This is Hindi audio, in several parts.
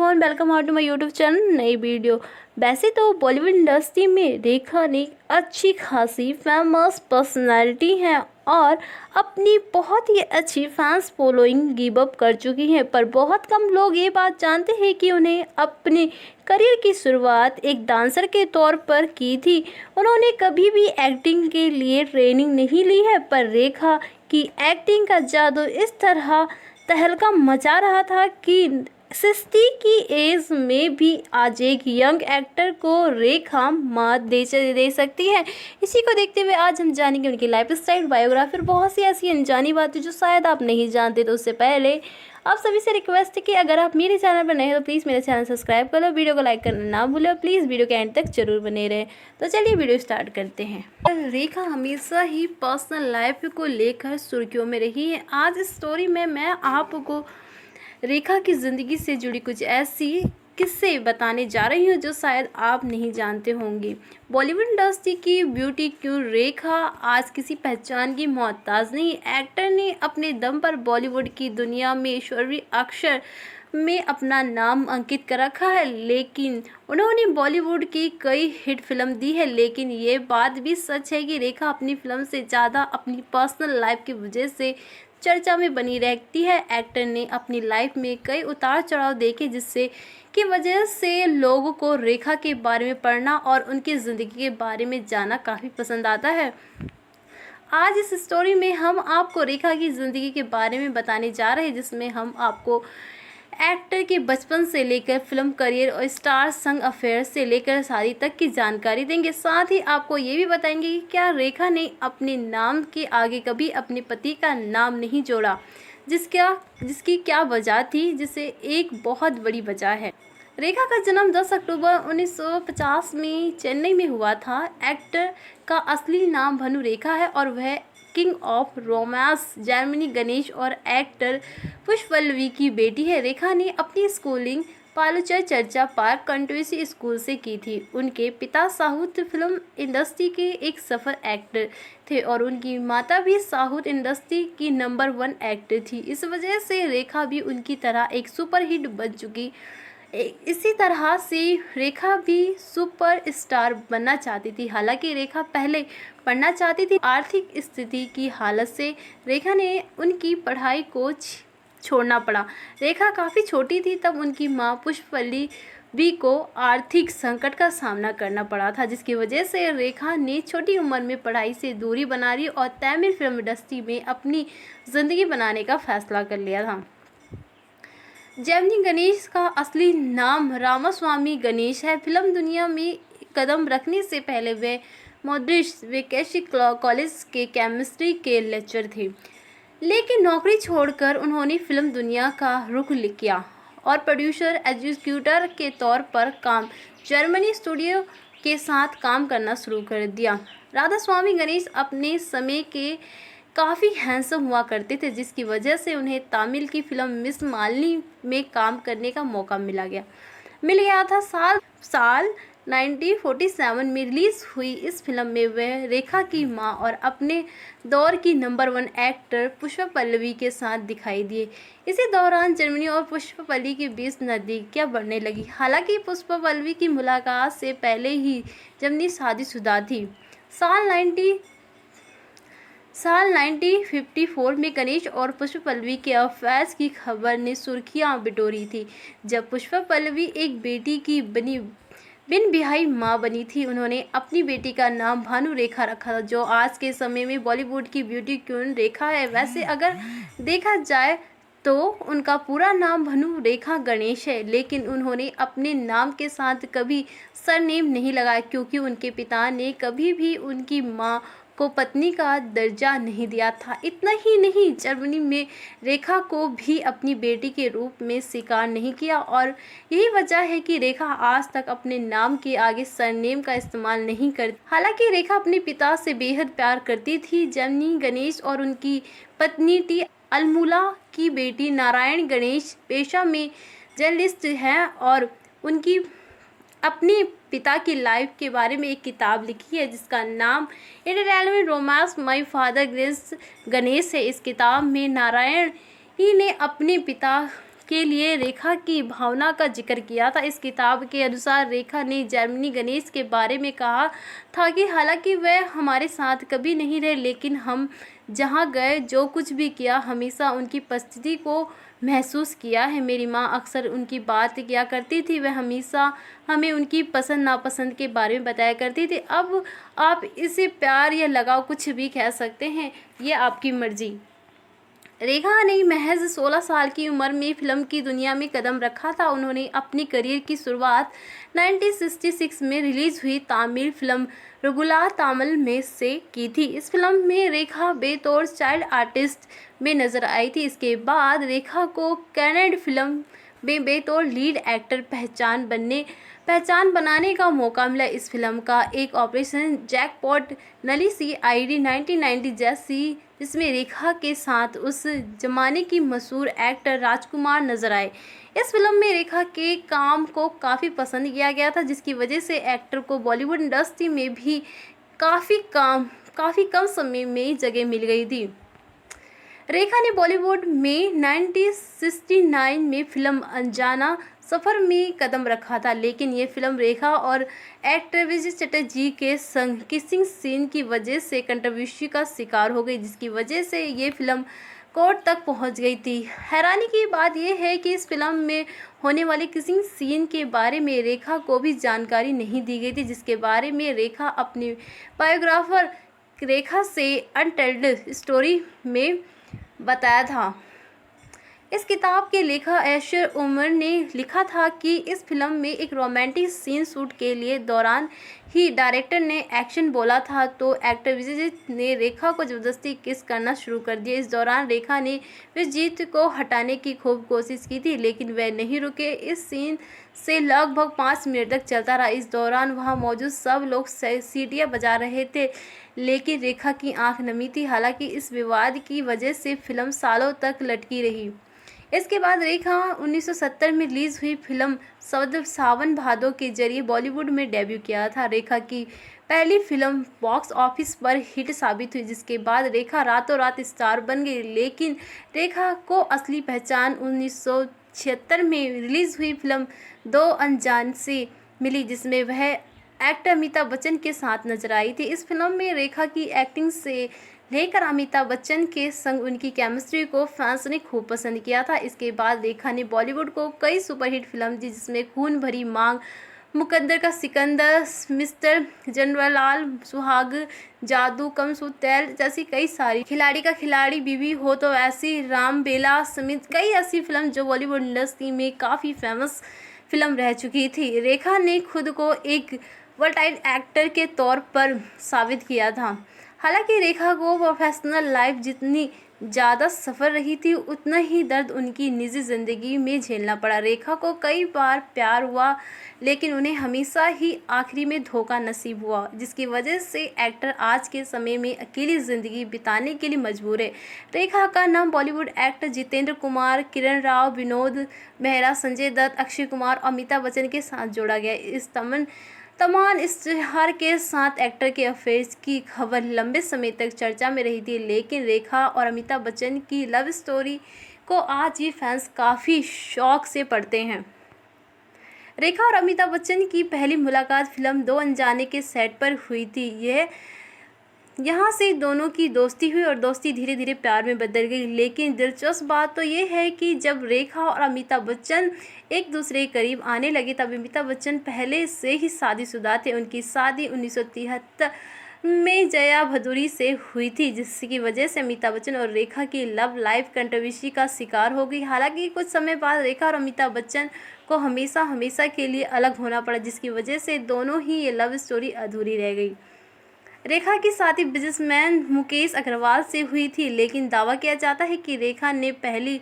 Everyone, welcome out to my YouTube channel. नई वीडियो। वैसे तो बॉलीवुड इंडस्ट्री में रेखा ने अच्छी खासी फेमस पर्सनालिटी हैं और अपनी बहुत ही अच्छी फैंस फॉलोइंग गिव अप कर चुकी हैं, पर बहुत कम लोग ये बात जानते हैं कि उन्हें अपने करियर की शुरुआत एक डांसर के तौर पर की थी। उन्होंने कभी भी एक्टिंग के लिए ट्रेनिंग नहीं ली है, पर रेखा की एक्टिंग का जादू इस तरह तहलका मचा रहा था कि 60 की एज में भी आज एक यंग एक्टर को रेखा मात दे सकती है। इसी को देखते हुए आज हम जानेंगे उनकी लाइफ स्टाइल, बायोग्राफी और बहुत सी ऐसी अनजानी बातें जो शायद आप नहीं जानते। तो उससे पहले आप सभी से रिक्वेस्ट है कि अगर आप मेरे चैनल पर नए हैं तो प्लीज़ मेरे चैनल सब्सक्राइब कर लो, वीडियो को लाइक करना ना भूलो, प्लीज़ वीडियो के एंड तक जरूर बने रहें। तो चलिए वीडियो स्टार्ट करते हैं। रेखा हमेशा ही पर्सनल लाइफ को लेकर सुर्खियों में रही है। आज इस स्टोरी में मैं आपको रेखा की ज़िंदगी से जुड़ी कुछ ऐसी किस्से बताने जा रही हूँ जो शायद आप नहीं जानते होंगे। बॉलीवुड इंडस्ट्री की ब्यूटी क्वीन रेखा आज किसी पहचान की मोहताज नहीं। एक्टर ने अपने दम पर बॉलीवुड की दुनिया में ईश्वरीय अक्षर में अपना नाम अंकित कर रखा है, लेकिन उन्होंने बॉलीवुड की कई हिट फिल्म दी है। लेकिन ये बात भी सच है कि रेखा अपनी फिल्म से ज़्यादा अपनी पर्सनल लाइफ की वजह से चर्चा में बनी रहती है। एक्टर ने अपनी लाइफ में कई उतार चढ़ाव देखे, जिससे की वजह से लोगों को रेखा के बारे में पढ़ना और उनकी ज़िंदगी के बारे में जानना काफ़ी पसंद आता है। आज इस स्टोरी में हम आपको रेखा की ज़िंदगी के बारे में बताने जा रहे हैं, जिसमें हम आपको एक्टर के बचपन से लेकर फिल्म करियर और स्टार संग अफेयर से लेकर शादी तक की जानकारी देंगे। साथ ही आपको ये भी बताएंगे कि क्या रेखा ने अपने नाम के आगे कभी अपने पति का नाम नहीं जोड़ा, जिसकी क्या वजह थी, जिसे एक बहुत बड़ी वजह है। रेखा का जन्म 10 अक्टूबर 1950 में चेन्नई में हुआ था। एक्टर का असली नाम भानु रेखा है और वह king of romance Germany Ganesh और एक्टर पुष्पवल्लवी की बेटी है। रेखा ने अपनी स्कूलिंग पालुचर चर्चा पार्क कंट्रोवर्सी स्कूल से की थी। उनके पिता साउथ फिल्म इंडस्ट्री के एक सफल एक्टर थे और उनकी माता भी साउथ इंडस्ट्री की नंबर 1 एक्टर थी। इस वजह से रेखा भी उनकी तरह एक सुपरहिट बन चुकी। इसी तरह से रेखा भी सुपर स्टार बनना चाहती थी। हालांकि रेखा पहले पढ़ना चाहती थी, आर्थिक स्थिति की हालत से रेखा ने उनकी पढ़ाई को छोड़ना पड़ा। रेखा काफ़ी छोटी थी तब उनकी मां पुष्पवल्लवी को आर्थिक संकट का सामना करना पड़ा था, जिसकी वजह से रेखा ने छोटी उम्र में पढ़ाई से दूरी बना ली और तमिल फिल्म इंडस्ट्री में अपनी ज़िंदगी बनाने का फैसला कर लिया था। जर्मनी गणेश का असली नाम रामास्वामी गणेश है। फिल्म दुनिया में कदम रखने से पहले वे मॉड्रिच वेकेशी कॉलेज के केमिस्ट्री के लेक्चर थे, लेकिन नौकरी छोड़कर उन्होंने फिल्म दुनिया का रुख किया और प्रोड्यूसर एग्जीक्यूटिव के तौर पर काम जर्मनी स्टूडियो के साथ काम करना शुरू कर दिया। राधास्वामी गणेश अपने समय के काफ़ी हैंडसम हुआ करते थे, जिसकी वजह से उन्हें तमिल की फिल्म मिस मालिनी में काम करने का मौका मिल गया था। साल 1947 में रिलीज हुई इस फिल्म में वह रेखा की मां और अपने दौर की नंबर 1 एक्टर पुष्पवल्लवी के साथ दिखाई दिए। इसी दौरान जर्मनी और पुष्पवल्लवी के बीच नज़दीकियां बढ़ने लगी। हालांकि पुष्पवल्लवी की मुलाकात से पहले ही जर्मनी शादीशुदा थी। साल 1954 में गणेश और पुष्पवल्लवी के अफेयर की खबर ने सुर्खियां बिटोरी थी, जब पुष्पवल्लवी एक बेटी की बिन बिहाई मां बनी थी। उन्होंने अपनी बेटी का नाम भानु रेखा रखा था, जो आज के समय में बॉलीवुड की ब्यूटी क्वीन रेखा है। वैसे अगर देखा जाए तो उनका पूरा नाम भानु रेखा गणेश है, लेकिन उन्होंने अपने नाम के साथ कभी सरनेम नहीं लगाया, क्योंकि उनके पिता ने कभी भी उनकी मां को पत्नी का दर्जा नहीं दिया था। इतना ही नहीं, जर्मनी में रेखा को भी अपनी बेटी के रूप में स्वीकार नहीं किया और यही वजह है कि रेखा आज तक अपने नाम के आगे सरनेम का इस्तेमाल नहीं करती। हालांकि रेखा अपने पिता से बेहद प्यार करती थी। जर्मनी गणेश और उनकी पत्नी टी अलमुला की बेटी नारायण गणेश पेशा में जर्नलिस्ट हैं और उनकी अपने पिता की लाइफ के बारे में एक किताब लिखी है, जिसका नाम eternal romance my father Ganesh है। इस किताब में नारायण ही ने अपने पिता के लिए रेखा की भावना का जिक्र किया था। इस किताब के अनुसार रेखा ने जर्मनी गणेश के बारे में कहा था कि हालांकि वह हमारे साथ कभी नहीं रहे, लेकिन हम जहाँ गए, जो कुछ भी किया, हमेशा उनकी उपस्थिति को महसूस किया है। मेरी माँ अक्सर उनकी बात किया करती थी, वह हमेशा हमें उनकी पसंद नापसंद के बारे में बताया करती थी। अब आप इसे प्यार या लगाव कुछ भी कह सकते हैं, ये आपकी मर्जी। रेखा ने महज 16 साल की उम्र में फिल्म की दुनिया में कदम रखा था। उन्होंने अपनी करियर की शुरुआत 1966 में रिलीज हुई तमिल फिल्म रघुला तामल में से की थी। इस फिल्म में रेखा बेतौर चाइल्ड आर्टिस्ट में नजर आई थी। इसके बाद रेखा को कन्नड़ फिल्म में बेतौर लीड एक्टर पहचान बनाने का मौका मिला। इस फिल्म का एक ऑपरेशन जैकपॉट नली CID 1990 जैसी, जिसमें रेखा के साथ उस जमाने की मशहूर एक्टर राजकुमार नजर आए। इस फिल्म में रेखा के काम को काफ़ी पसंद किया गया था, जिसकी वजह से एक्टर को बॉलीवुड इंडस्ट्री में भी काफ़ी कम समय में जगह मिल गई थी। रेखा ने बॉलीवुड में 1969 में फिल्म अनजाना सफ़र में कदम रखा था, लेकिन ये फिल्म रेखा और एक्टर विजय चटर्जी के संग किसिंग सीन की वजह से कंट्रोवर्सी का शिकार हो गई, जिसकी वजह से ये फिल्म कोर्ट तक पहुंच गई थी। हैरानी की बात यह है कि इस फिल्म में होने वाले किसिंग सीन के बारे में रेखा को भी जानकारी नहीं दी गई थी, जिसके बारे में रेखा अपनी बायोग्राफर रेखा से अनटोल्ड स्टोरी में बताया था। इस किताब के लेखक ऐशर उमर ने लिखा था कि इस फिल्म में एक रोमांटिक सीन शूट के लिए दौरान ही डायरेक्टर ने एक्शन बोला था, तो एक्टर विजयजीत ने रेखा को ज़बरदस्ती किस करना शुरू कर दिया। इस दौरान रेखा ने विजयजीत को हटाने की खूब कोशिश की थी, लेकिन वह नहीं रुके। इस सीन से लगभग 5 मिनट तक चलता रहा। इस दौरान वहां मौजूद सब लोग सीटियां बजा रहे थे, लेकिन रेखा की आंख नमी थी। हालांकि इस विवाद की वजह से फिल्म सालों तक लटकी रही। इसके बाद रेखा 1970 में रिलीज हुई फिल्म सावन भादो के जरिए बॉलीवुड में डेब्यू किया था। रेखा की पहली फिल्म बॉक्स ऑफिस पर हिट साबित हुई, जिसके बाद रेखा रातों रात स्टार बन गई। लेकिन रेखा को असली पहचान 1976 में रिलीज हुई फिल्म दो अनजान से मिली, जिसमें वह एक्टर अमिताभ बच्चन के साथ नजर आई थी। इस फिल्म में रेखा की एक्टिंग से लेकर अमिताभ बच्चन के संग उनकी केमिस्ट्री को फैंस ने खूब पसंद किया था। इसके बाद रेखा ने बॉलीवुड को कई सुपरहिट फिल्म दी, जिसमें खून भरी मांग, मुकद्दर का सिकंदर, मिस्टर जनरलाल, सुहाग, जादू, कम सुतैल जैसी कई सारी, खिलाड़ी का खिलाड़ी, बीवी हो तो ऐसी, राम बेला समेत कई ऐसी फिल्म जो बॉलीवुड इंडस्ट्री में काफ़ी फेमस फिल्म रह चुकी थी। रेखा ने खुद को एक वर्सटाइल एक्टर के तौर पर साबित किया था। हालांकि रेखा को प्रोफेशनल लाइफ जितनी ज़्यादा सफ़र रही थी, उतना ही दर्द उनकी निजी ज़िंदगी में झेलना पड़ा। रेखा को कई बार प्यार हुआ, लेकिन उन्हें हमेशा ही आखिरी में धोखा नसीब हुआ, जिसकी वजह से एक्टर आज के समय में अकेली ज़िंदगी बिताने के लिए मजबूर है। रेखा का नाम बॉलीवुड एक्टर जितेंद्र कुमार, किरण राव, विनोद मेहरा, संजय दत्त, अक्षय कुमार और अमिताभ बच्चन के साथ जोड़ा गया। इस तमाम इश्तिहार के साथ एक्टर के अफेयर्स की खबर लंबे समय तक चर्चा में रही थी, लेकिन रेखा और अमिताभ बच्चन की लव स्टोरी को आज भी फैंस काफ़ी शौक से पढ़ते हैं। रेखा और अमिताभ बच्चन की पहली मुलाकात फिल्म दो अनजाने के सेट पर हुई थी। यहाँ से दोनों की दोस्ती हुई और दोस्ती धीरे धीरे प्यार में बदल गई। लेकिन दिलचस्प बात तो ये है कि जब रेखा और अमिताभ बच्चन एक दूसरे के करीब आने लगे, तब अमिताभ बच्चन पहले से ही शादीशुदा थे। उनकी शादी 1973 में जया भादुरी से हुई थी, जिसकी वजह से अमिताभ बच्चन और रेखा की लव लाइफ कंट्रोवर्सी का शिकार हो गई। हालांकि कुछ समय बाद रेखा और अमिताभ बच्चन को हमेशा के लिए अलग होना पड़ा, जिसकी वजह से दोनों ही ये लव स्टोरी अधूरी रह गई। रेखा की शादी बिजनेसमैन मुकेश अग्रवाल से हुई थी, लेकिन दावा किया जाता है कि रेखा ने पहली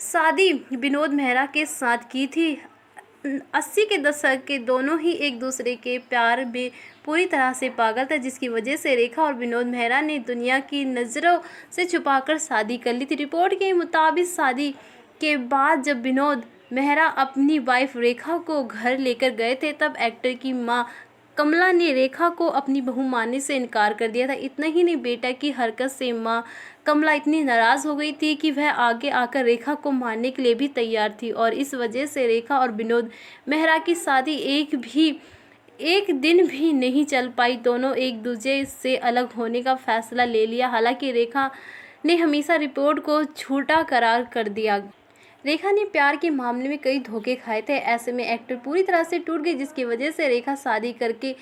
शादी विनोद मेहरा के साथ की थी। 80 के दशक के दोनों ही एक दूसरे के प्यार में पूरी तरह से पागल थे, जिसकी वजह से रेखा और विनोद मेहरा ने दुनिया की नज़रों से छुपाकर शादी कर ली थी। रिपोर्ट के मुताबिक शादी के बाद जब विनोद मेहरा अपनी वाइफ रेखा को घर लेकर गए थे, तब एक्टर की मां कमला ने रेखा को अपनी बहू मानने से इनकार कर दिया था। इतना ही नहीं, बेटा की हरकत से माँ कमला इतनी नाराज़ हो गई थी कि वह आगे आकर रेखा को मारने के लिए भी तैयार थी और इस वजह से रेखा और विनोद मेहरा की शादी एक दिन भी नहीं चल पाई। दोनों एक दूसरे से अलग होने का फैसला ले लिया। हालांकि रेखा ने हमेशा रिपोर्ट को झूठा करार कर दिया। रेखा ने प्यार के मामले में कई धोखे खाए थे। ऐसे में एक्टर पूरी तरह से टूट गई, जिसकी वजह से रेखा शादी करके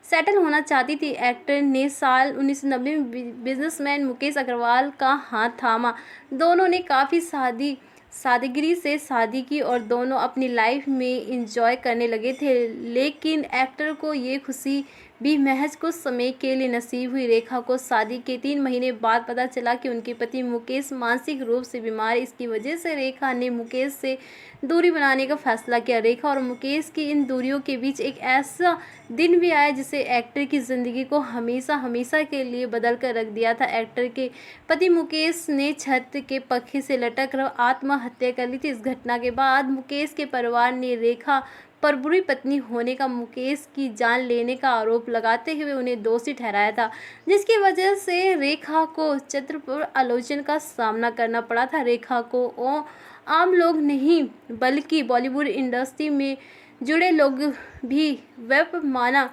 सेटल होना चाहती थी। एक्टर ने साल 1990 में बिजनेसमैन मुकेश अग्रवाल का हाथ थामा। दोनों ने काफ़ी सादगी से शादी की और दोनों अपनी लाइफ में एंजॉय करने लगे थे। लेकिन एक्टर को ये खुशी भी महज कुछ समय के लिए नसीब हुई। रेखा को शादी के 3 महीने बाद पता चला कि उनके पति मुकेश मानसिक रूप से बीमार है। इसकी वजह से रेखा ने मुकेश से दूरी बनाने का फैसला किया। रेखा और मुकेश की इन दूरियों के बीच एक ऐसा दिन भी आया जिसे एक्टर की ज़िंदगी को हमेशा के लिए बदल कर रख दिया था। एक्टर के पति मुकेश ने छत के पंखे से लटक कर आत्महत्या कर ली थी। इस घटना के बाद मुकेश के परिवार ने रेखा पर बुरी पत्नी होने का, मुकेश की जान लेने का आरोप लगाते हुए उन्हें दोषी ठहराया था, जिसकी वजह से रेखा को चतुर आलोचना का सामना करना पड़ा था। रेखा को आम लोग नहीं बल्कि बॉलीवुड इंडस्ट्री में जुड़े लोग भी वैप माना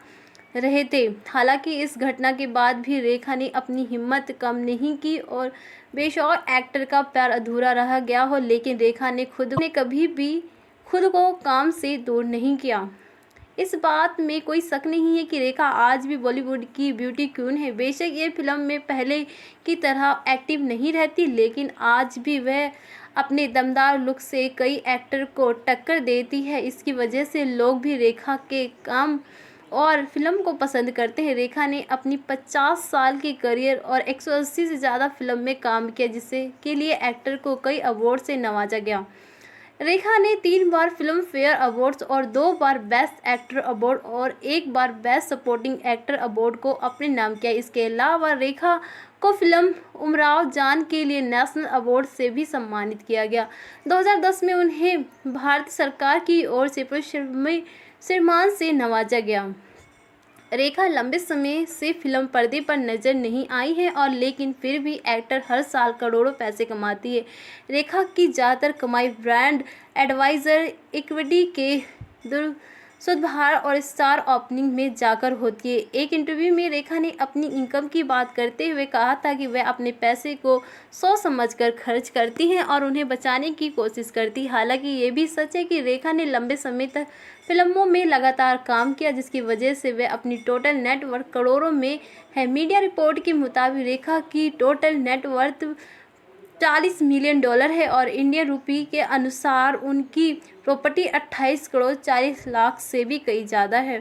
रहे थे। हालांकि इस घटना के बाद भी रेखा ने अपनी हिम्मत कम नहीं की और बेशक एक्टर का प्यार अधूरा रह गया हो, लेकिन रेखा ने कभी भी खुद को काम से दूर नहीं किया। इस बात में कोई शक नहीं है कि रेखा आज भी बॉलीवुड की ब्यूटी क्वीन है। बेशक ये फिल्म में पहले की तरह एक्टिव नहीं रहती, लेकिन आज भी वह अपने दमदार लुक से कई एक्टर को टक्कर देती है। इसकी वजह से लोग भी रेखा के काम और फिल्म को पसंद करते हैं। रेखा ने अपनी 50 साल की करियर और 180 से ज़्यादा फिल्म में काम किया, जिससे के लिए एक्टर को कई अवार्ड से नवाजा गया। रेखा ने 3 बार फिल्म फेयर अवार्ड्स और 2 बार बेस्ट एक्टर अवार्ड और 1 बार बेस्ट सपोर्टिंग एक्टर अवार्ड को अपने नाम किया। इसके अलावा रेखा को फिल्म उमराव जान के लिए नेशनल अवार्ड से भी सम्मानित किया गया। 2010 में उन्हें भारत सरकार की ओर से पुरस्कार सम्मान से नवाजा गया। रेखा लंबे समय से फिल्म पर्दे पर नजर नहीं आई है और लेकिन फिर भी एक्टर हर साल करोड़ों पैसे कमाती है। रेखा की ज़्यादातर कमाई ब्रांड एडवाइजर, इक्विटी के सुधार और स्टार ओपनिंग में जाकर होती है। एक इंटरव्यू में रेखा ने अपनी इनकम की बात करते हुए कहा था कि वह अपने पैसे को सोच समझकर खर्च करती हैं और उन्हें बचाने की कोशिश करती है। हालांकि ये भी सच है कि रेखा ने लंबे समय तक फिल्मों में लगातार काम किया, जिसकी वजह से वह अपनी टोटल नेटवर्थ करोड़ों में है। मीडिया रिपोर्ट के मुताबिक रेखा की टोटल नेटवर्थ $40 मिलियन है और इंडियन रुपये के अनुसार उनकी प्रॉपर्टी 28 करोड़ 40 लाख से भी कई ज़्यादा है।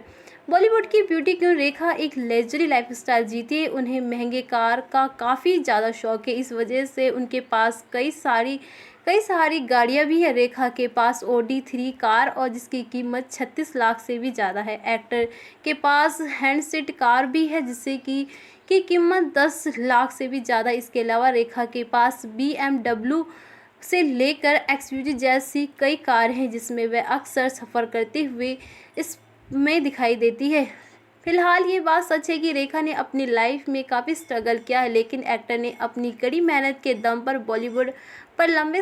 बॉलीवुड की ब्यूटी क्वीन रेखा एक लग्जरी लाइफस्टाइल जीती है। उन्हें महंगे कार का काफ़ी ज़्यादा शौक है। इस वजह से उनके पास कई सारी गाड़ियाँ भी है। रेखा के पास Audi 3 कार और जिसकी कीमत 36 लाख से भी ज़्यादा है। एक्टर के पास हैंडसेट कार भी है जिससे की कीमत 10 लाख से भी ज़्यादा। इसके अलावा रेखा के पास BMW से लेकर XUV जैसी कई कार हैं जिसमें वह अक्सर सफ़र करते हुए इसमें दिखाई देती है। फिलहाल ये बात सच है कि रेखा ने अपनी लाइफ में काफ़ी स्ट्रगल किया है, लेकिन एक्टर ने अपनी कड़ी मेहनत के दम पर बॉलीवुड पर लंबे